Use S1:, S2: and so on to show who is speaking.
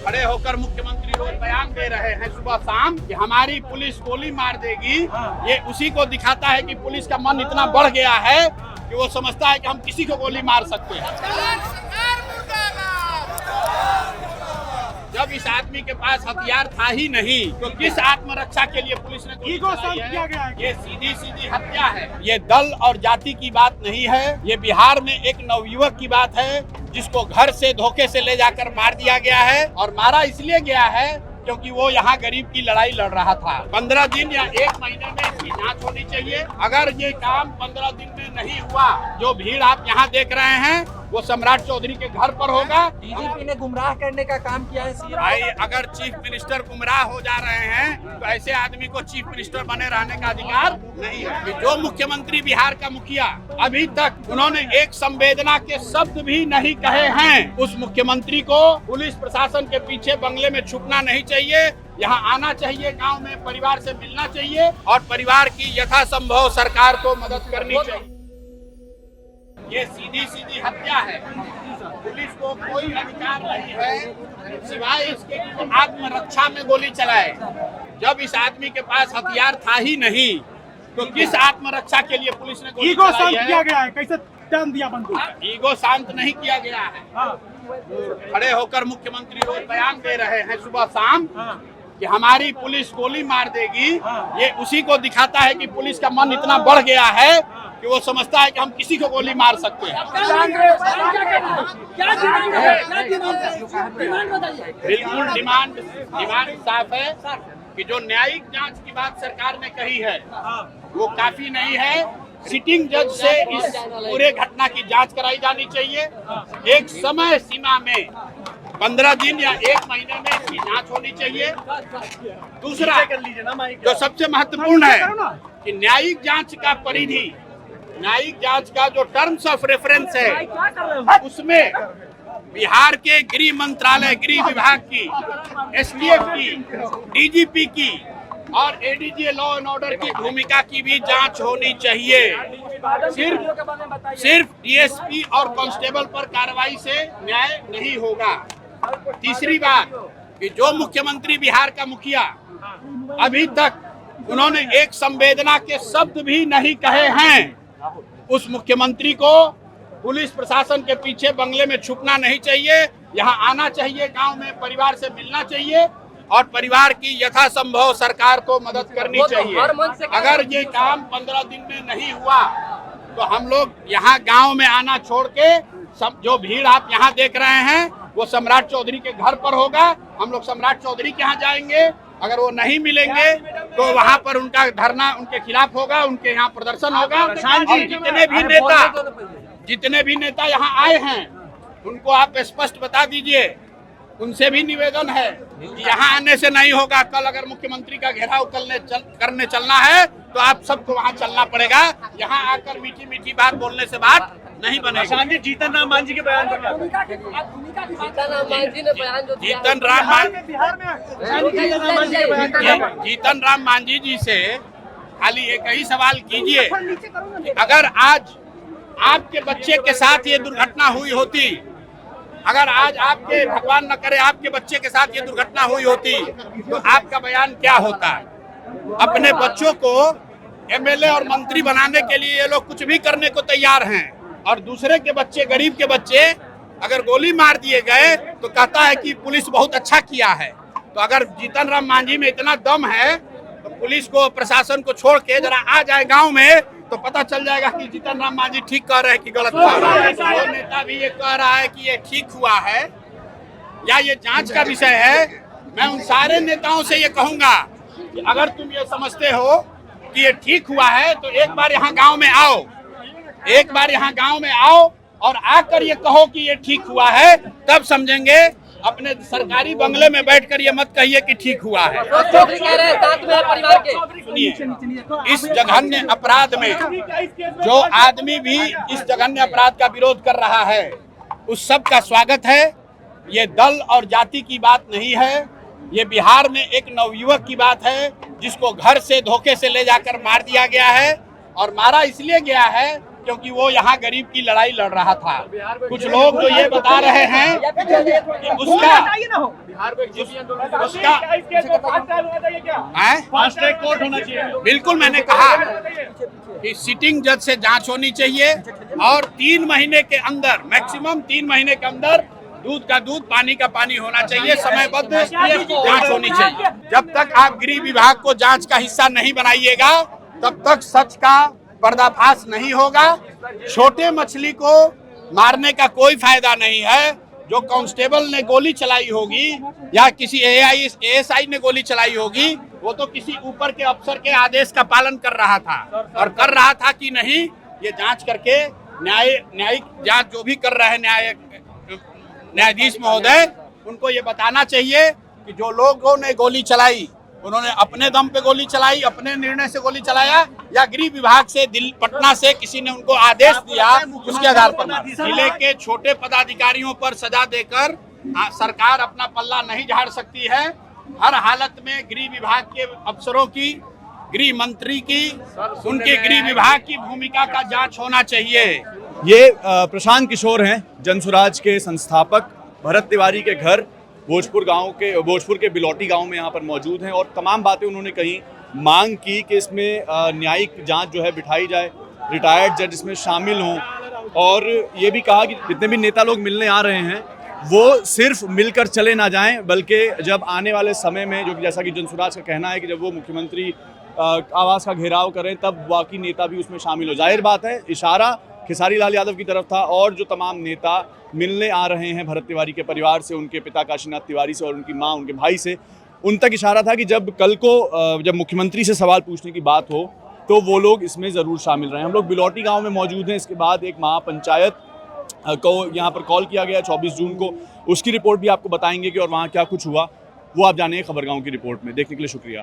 S1: खड़े होकर मुख्यमंत्री रोज बयान दे रहे हैं सुबह शाम कि हमारी पुलिस गोली मार देगी। ये उसी को दिखाता है कि पुलिस का मन इतना बढ़ गया है कि वो समझता है कि हम किसी को गोली मार सकते हैं। जब इस आदमी के पास हथियार था ही नहीं तो किस आत्मरक्षा के लिए पुलिस ने गोली चलाई है? ये सीधी सीधी हत्या है। ये दल और जाति की बात नहीं है। ये बिहार में एक नवयुवक की बात है जिसको घर से धोखे से ले जाकर मार दिया गया है। और मारा इसलिए गया है क्योंकि वो यहाँ गरीब की लड़ाई लड़ रहा था। 15 दिन या 1 महीने में इसकी जांच होनी चाहिए। अगर ये काम 15 दिन में नहीं हुआ, जो भीड़ आप यहाँ देख रहे हैं वो सम्राट चौधरी के घर पर होगा।
S2: डीजीपी ने गुमराह करने का काम किया है।
S1: भाई अगर चीफ मिनिस्टर गुमराह हो जा रहे हैं तो ऐसे आदमी को चीफ मिनिस्टर बने रहने का अधिकार नहीं है। जो मुख्यमंत्री बिहार का मुखिया अभी तक उन्होंने एक संवेदना के शब्द भी नहीं कहे हैं, उस मुख्यमंत्री को पुलिस प्रशासन के पीछे बंगले में छुपना नहीं चाहिए। यहाँ आना चाहिए, गांव में परिवार से मिलना चाहिए और परिवार की यथासंभव सरकार को मदद करनी चाहिए। ये सीधी सीधी हत्या है। पुलिस को कोई अधिकार नहीं है सिवाय इसके कि वो आत्मरक्षा में गोली चलाए। जब इस आदमी के पास हथियार था ही नहीं तो किस आत्मरक्षा के लिए पुलिस ने गोली
S3: ईगो
S1: चलाई
S3: शांत
S1: है?
S3: किया गया है, कैसे टर्न दिया बंदूक?
S1: ईगो शांत नहीं किया गया है। खड़े होकर मुख्यमंत्री रोज बयान दे रहे हैं सुबह शाम कि हमारी पुलिस गोली मार देगी। ये उसी को दिखाता है कि पुलिस का मन इतना बढ़ गया है कि वो समझता है कि हम किसी को गोली मार सकते हैं। बिल्कुल डिमांड साफ है कि जो न्यायिक जांच की बात सरकार ने कही है वो काफी नहीं है। सिटिंग जज से इस पूरे घटना की जांच कराई जानी चाहिए। एक समय सीमा में 15 दिन या 1 महीने में इसकी जांच होनी चाहिए। दूसरा जो सबसे महत्वपूर्ण है कि न्यायिक जांच का परिधि, न्यायिक जांच का जो टर्म्स ऑफ रेफरेंस है उसमें बिहार के गृह मंत्रालय, गृह विभाग की, एसटीएफ की, डीजीपी की और एडीजी लॉ एंड ऑर्डर की भूमिका की भी जांच होनी चाहिए। सिर्फ डीएसपी और कांस्टेबल पर कार्रवाई से न्याय नहीं होगा। तीसरी बात कि जो मुख्यमंत्री बिहार का मुखिया अभी तक उन्होंने एक संवेदना के शब्द भी नहीं कहे हैं, उस मुख्यमंत्री को पुलिस प्रशासन के पीछे बंगले में छुपना नहीं चाहिए। यहाँ आना चाहिए, गांव में परिवार से मिलना चाहिए और परिवार की यथासंभव सरकार को मदद करनी चाहिए। अगर ये काम 15 दिन में नहीं हुआ तो हम लोग यहाँ गांव में आना छोड़ के जो भीड़ आप यहाँ देख रहे हैं वो सम्राट चौधरी के घर पर होगा। हम लोग सम्राट चौधरी के यहाँ जाएंगे। अगर वो नहीं मिलेंगे तो वहाँ पर उनका धरना उनके खिलाफ होगा, उनके यहाँ प्रदर्शन होगा। और जितने भी नेता यहाँ आए हैं उनको आप स्पष्ट बता दीजिए, उनसे भी निवेदन है कि यहाँ आने से नहीं होगा। कल अगर मुख्यमंत्री का घेराव करने चलना है तो आप सबको वहाँ चलना पड़ेगा। यहाँ आकर मीठी मीठी बात बोलने से बात नहीं बनेगा।
S3: जीतन राम मांझी के बयान पर
S1: जीतन राम मांझी जी से खाली एक ही सवाल कीजिए, अगर आज आपके बच्चे के साथ ये दुर्घटना हुई होती, अगर आज आपके भगवान न करे आपके बच्चे के साथ ये दुर्घटना हुई होती तो आपका बयान क्या होता? अपने बच्चों को एमएलए और मंत्री बनाने के लिए ये लोग कुछ भी करने को तैयार हैं और दूसरे के बच्चे, गरीब के बच्चे अगर गोली मार दिए गए तो कहता है कि पुलिस बहुत अच्छा किया है। तो अगर जीतन राम मांझी में इतना दम है तो पुलिस को, प्रशासन को छोड़ के जरा आ जाए गाँव में तो पता चल जाएगा कि जीतन राम मांझी ठीक कह रहे हैं कि गलत कह रहे हैं। नेता भी ये कह रहा है कि ये ठीक हुआ है या ये जांच का विषय है। मैं उन सारे नेताओं से ये कहूंगा कि अगर तुम ये समझते हो कि ये ठीक हुआ है तो एक बार यहाँ गांव में आओ, एक बार यहाँ गांव में आओ और आकर ये कहो कि ये ठीक हुआ है, तब समझेंगे। अपने सरकारी बंगले में बैठकर ये मत कहिए कि ठीक हुआ है। सुनिए, इस जघन्य अपराध में जो आदमी भी इस जघन्य अपराध का विरोध कर रहा है उस सब का स्वागत है। ये दल और जाति की बात नहीं है। ये बिहार में एक नवयुवक की बात है जिसको घर से धोखे से ले जाकर मार दिया गया है। और मारा इसलिए गया है क्योंकि वो यहाँ गरीब की लड़ाई लड़ रहा था। कुछ लोग जो ये बता रहे हैं कि उसका
S3: फास्ट ट्रैक कोर्ट होना चाहिए।
S1: बिल्कुल, मैंने कहा कि सिटिंग जज से जांच होनी चाहिए और 3 महीने के अंदर, मैक्सिमम 3 महीने के अंदर दूध का दूध, पानी का पानी होना चाहिए, समयबद्ध जांच होनी चाहिए। जब तक आप गृह विभाग को जांच का हिस्सा नहीं बनाइएगा तब तक सच का पर्दाफाश नहीं होगा। छोटे मछली को मारने का कोई फायदा नहीं है। जो कांस्टेबल ने गोली चलाई होगी या किसी एएसआई ने गोली चलाई होगी, वो तो किसी ऊपर के अफसर के आदेश का पालन कर रहा था, और कर रहा था कि नहीं ये जांच करके न्यायिक जांच जो भी कर रहे हैं न्यायाधीश महोदय, उनको ये बताना चाहिए कि जो लोगों ने गोली चलाई उन्होंने अपने दम पे गोली चलाई, अपने निर्णय से गोली चलाया, या गृह विभाग से पटना से किसी ने उनको आदेश दिया उसके आधार पर। जिले के छोटे पदाधिकारियों पर सजा देकर सरकार अपना पल्ला नहीं झाड़ सकती है। हर हालत में गृह विभाग के अफसरों की, गृह मंत्री की, उनके गृह विभाग की भूमिका का जांच होना चाहिए।
S4: ये प्रशांत किशोर हैं, जनसुराज के संस्थापक। भरत तिवारी के घर भोजपुर के बिलौटी गांव में यहाँ पर मौजूद हैं, और तमाम बातें उन्होंने कही, मांग की कि इसमें न्यायिक जांच जो है बिठाई जाए, रिटायर्ड जज इसमें शामिल हों, और ये भी कहा कि जितने भी नेता लोग मिलने आ रहे हैं वो सिर्फ मिलकर चले ना जाएं, बल्कि जब आने वाले समय में, जो जैसा कि जनसुराज का कहना है कि जब वो मुख्यमंत्री आवास का घेराव करें तब बाकी नेता भी उसमें शामिल हो। जाहिर बात है इशारा खेसारी लाल यादव की तरफ था, और जो तमाम नेता मिलने आ रहे हैं भरत तिवारी के परिवार से, उनके पिता काशीनाथ तिवारी से और उनकी मां, उनके भाई से, उन तक इशारा था कि जब कल को जब मुख्यमंत्री से सवाल पूछने की बात हो तो वो लोग इसमें ज़रूर शामिल रहें। हम लोग बिलौटी गांव में मौजूद हैं। इसके बाद एक महापंचायत को यहाँ पर कॉल किया गया 24 जून को, उसकी रिपोर्ट भी आपको बताएंगे कि और वहाँ क्या कुछ हुआ, वो आप जानिए खबरगांव की रिपोर्ट में। देखने के लिए शुक्रिया।